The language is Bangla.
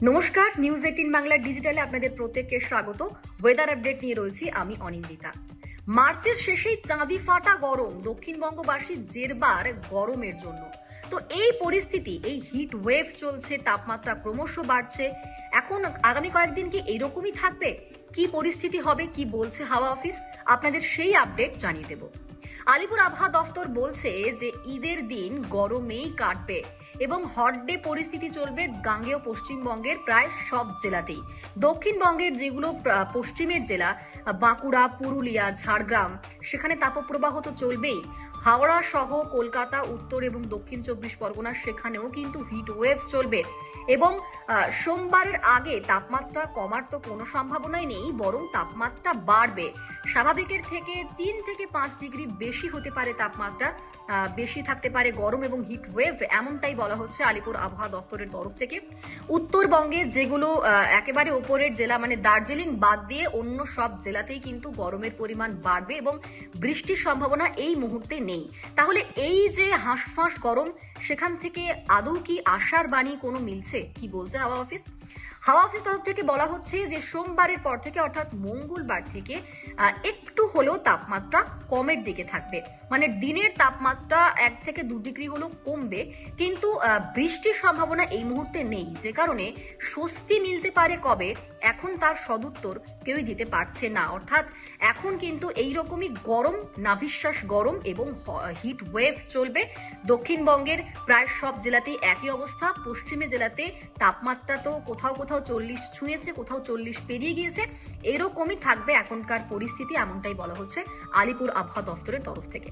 নমস্কার, নিউজ 18 বাংলা ডিজিটালে আপনাদের প্রত্যেককে স্বাগত। ওয়েদার আপডেট নিয়ে রয়েছি আমি অনিন্দিতা। মার্চের শেষেই চাঁদি ফাটা গরম, দক্ষিণবঙ্গবাসী জেরবার গরমের জন্য। তো এই পরিস্থিতি, এই হিট ওয়েভ চলছে, তাপমাত্রা ক্রমশ বাড়ছে। এখন আগামী কয়েকদিন কি এইরকমই থাকবে? কি পরিস্থিতি হবে, কি বলছে হাওয়া অফিস, আপনাদের সেই আপডেট জানিয়ে দেব। আলিপুর আবহাওয়া দফতর বলছে যে ঈদের দিন গরমেই কাটবে এবং হট ডে পরিস্থিতি চলবে গাঙ্গেয় পশ্চিমবঙ্গের প্রায় সব জেলাতেই। দক্ষিণবঙ্গের যেগুলো পশ্চিমের জেলা, বাঁকুড়া, পুরুলিয়া, ঝাড়গ্রাম, সেখানে তাপপ্রবাহ তো চলবেই। হাওড়া সহ কলকাতা, উত্তর এবং দক্ষিণ 24 পরগনা, সেখানেও কিন্তু হিট ওয়েভ চলবে এবং সোমবারের আগে তাপমাত্রা কমার তো কোনো সম্ভাবনাই নেই, বরং তাপমাত্রা বাড়বে। স্বাভাবিকের থেকে 3 থেকে 5 ডিগ্রি বেশি হতে পারে তাপমাত্রা, বেশি থাকতে পারে গরম এবং হিট ওয়েভ, এমনটাই বলা হচ্ছে আলিপুর আবহাওয়া দফতরের তরফ থেকে। উত্তরবঙ্গে যেগুলো একেবারে উপরের জেলা, মানে দার্জিলিং বাদ দিয়ে অন্য সব জেলাতেই কিন্তু গরমের পরিমাণ বাড়বে এবং বৃষ্টির সম্ভাবনা এই মুহূর্তে নেই। তাহলে এই যে হাঁসফাঁস গরম, সেখান থেকে আদৌ কি আশার বাণী কোনো মিলছে? কি বলছে হাওয়া অফিস? হাওয়া অফিস তরফ থেকে বলা হচ্ছে যে সোমবারের পর থেকে, অর্থাৎ মঙ্গলবার থেকে একটু হলেও তাপমাত্রা কমের দিকে থাকবে। মানে দিনের তাপমাত্রা 1 থেকে 2 ডিগ্রি হলেও কমবে, কিন্তু বৃষ্টির সম্ভাবনা এই মুহূর্তে নেই। যে কারণে স্বস্তি মিলতে পারে কবে, এখন তার সদুত্তর কেউই দিতে পারছে না। অর্থাৎ এখন কিন্তু এইরকমই গরম, নাভিশ্বাস গরম এবং হিট ওয়েভ চলবে। দক্ষিণবঙ্গের প্রায় সব জেলাতেই একই অবস্থা। পশ্চিমে জেলাতে তাপমাত্রা তো কোথাও কোথাও 40 ছুঁয়েছে, কোথাও 40 পেরিয়ে গিয়েছে। এরকমই থাকবে এখনকার পরিস্থিতি, এমনটাই বলা হচ্ছে আলিপুর আবহাওয়া দফতরের তরফ থেকে।